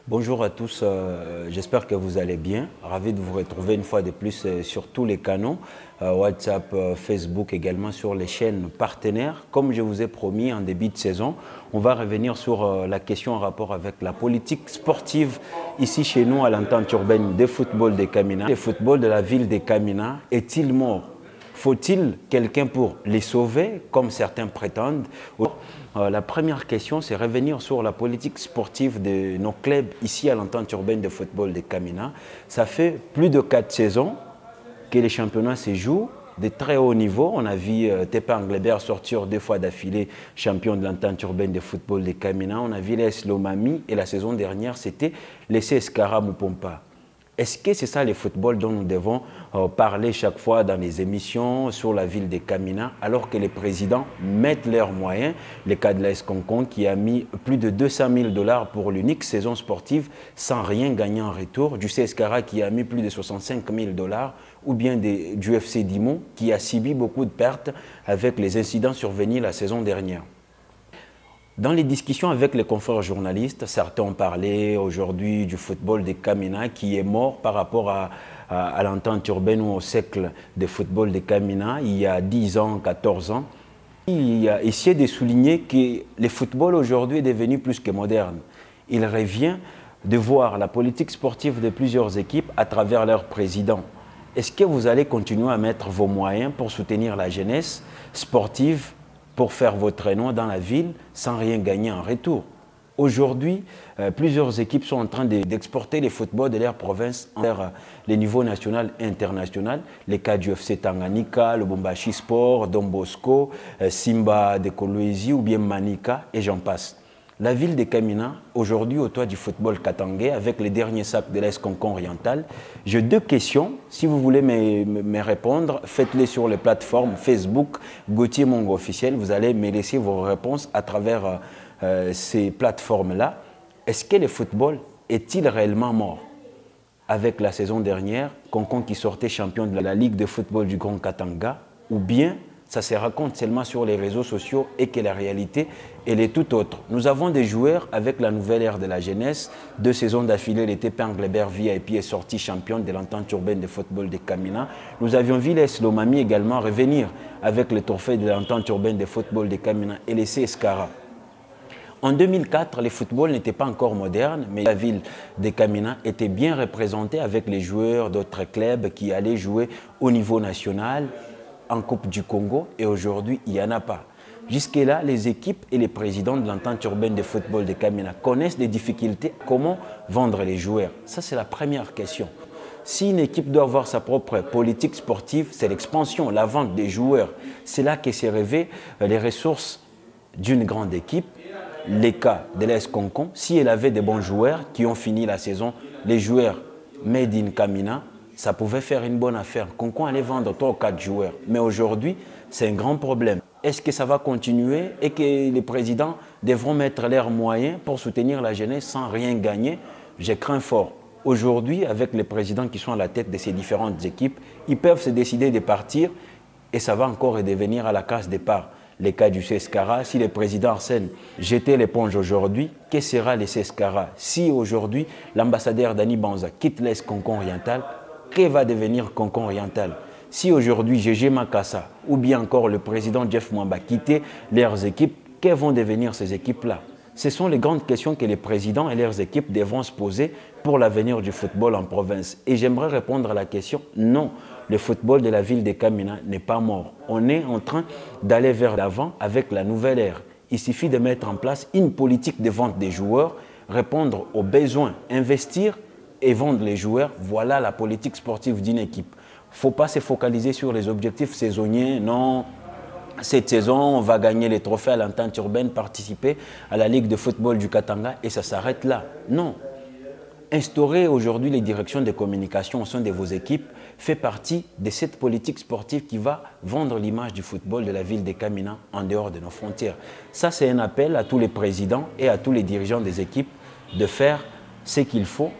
Bonjour à tous, j'espère que vous allez bien. Ravi de vous retrouver une fois de plus sur tous les canaux, WhatsApp, Facebook, également sur les chaînes partenaires. Comme je vous ai promis en début de saison, on va revenir sur la question en rapport avec la politique sportive ici chez nous à l'entente urbaine de football des Kamina. Le football de la ville des Kamina est-il mort? Faut-il quelqu'un pour les sauver, comme certains prétendent? La première question, c'est revenir sur la politique sportive de nos clubs ici à l'entente urbaine de football de Kamina. Ça fait plus de 4 saisons que les championnats se jouent de très haut niveau. On a vu Tepa Anglebert sortir 2 fois d'affilée champion de l'entente urbaine de football de Kamina. On a vu l'AS Lomami et la saison dernière, c'était l'AS Kara Mupompa. Est-ce que c'est ça le football dont nous devons parler chaque fois dans les émissions sur la ville de Kamina, alors que les présidents mettent leurs moyens? Le cas de l'AS Concon qui a mis plus de 200 000 $ pour l'unique saison sportive sans rien gagner en retour, du CS Kara qui a mis plus de 65 000 $, ou bien du FC Dimon qui a subi beaucoup de pertes avec les incidents survenus la saison dernière. Dans les discussions avec les confrères journalistes, certains ont parlé aujourd'hui du football de Kamina qui est mort par rapport à l'entente urbaine ou au siècle de football de Kamina il y a 10 ans, 14 ans. Il a essayé de souligner que le football aujourd'hui est devenu plus que moderne. Il revient de voir la politique sportive de plusieurs équipes à travers leurs présidents. Est-ce que vous allez continuer à mettre vos moyens pour soutenir la jeunesse sportive, pour faire votre nom dans la ville sans rien gagner en retour? Aujourd'hui, plusieurs équipes sont en train d'exporter les footballs de leur province vers les niveaux national et international. Les cas du FC Tanganyika, le Bombashi Sport, Don Bosco, Simba de Kolwezi ou bien Manika et j'en passe. La ville de Kamina, aujourd'hui au toit du football katangais, avec les derniers sacs de l'AS Concon Oriental. J'ai 2 questions. Si vous voulez me répondre, faites-les sur les plateformes Facebook, Gauthier Mongo officiel. Vous allez me laisser vos réponses à travers ces plateformes-là. Est-ce que le football est-il réellement mort? Avec la saison dernière, Concon qui sortait champion de la Ligue de football du Grand Katanga, ou bien ça se raconte seulement sur les réseaux sociaux et que la réalité, elle est tout autre. Nous avons des joueurs avec la nouvelle ère de la jeunesse. 2 saisons d'affilée, le Tepa Anglebert VIP est sorti champion de l'entente urbaine de football de Kamina. Nous avions vu l'AS Lomami également revenir avec le trophée de l'entente urbaine de football de Kamina et le CS Kara. En 2004, le football n'était pas encore moderne, mais la ville de Kamina était bien représentée avec les joueurs d'autres clubs qui allaient jouer au niveau national, en Coupe du Congo, et aujourd'hui, il n'y en a pas. Jusque-là, les équipes et les présidents de l'entente urbaine de football de Kamina connaissent des difficultés. Comment vendre les joueurs? Ça, c'est la première question. Si une équipe doit avoir sa propre politique sportive, c'est l'expansion, la vente des joueurs. C'est là que s'est rêvé les ressources d'une grande équipe. Les cas de l'AS Concon, si elle avait des bons joueurs qui ont fini la saison, les joueurs made in Kamina, ça pouvait faire une bonne affaire. Concon allait vendre 3 ou 4 joueurs. Mais aujourd'hui, c'est un grand problème. Est-ce que ça va continuer et que les présidents devront mettre leurs moyens pour soutenir la jeunesse sans rien gagner? Je crains fort. Aujourd'hui, avec les présidents qui sont à la tête de ces différentes équipes, ils peuvent se décider de partir et ça va encore devenir à la case départ. Les cas du CS Kara, si le président Arsène jetait l'éponge aujourd'hui, que sera le CS Kara? Si aujourd'hui, l'ambassadeur Dani Banza quitte l'AS Concon Oriental, que va devenir Concon Oriental? Si aujourd'hui GG Makassa ou bien encore le président Jeff Mwamba quittaient leurs équipes, que vont devenir ces équipes-là? Ce sont les grandes questions que les présidents et leurs équipes devront se poser pour l'avenir du football en province. Et j'aimerais répondre à la question, non, le football de la ville de Kamina n'est pas mort. On est en train d'aller vers l'avant avec la nouvelle ère. Il suffit de mettre en place une politique de vente des joueurs, répondre aux besoins, investir et vendre les joueurs. Voilà la politique sportive d'une équipe. Il ne faut pas se focaliser sur les objectifs saisonniers. Non, cette saison, on va gagner les trophées à l'entente urbaine, participer à la Ligue de football du Katanga et ça s'arrête là. Non. Instaurer aujourd'hui les directions de communication au sein de vos équipes fait partie de cette politique sportive qui va vendre l'image du football de la ville de Kamina en dehors de nos frontières. Ça, c'est un appel à tous les présidents et à tous les dirigeants des équipes de faire ce qu'il faut.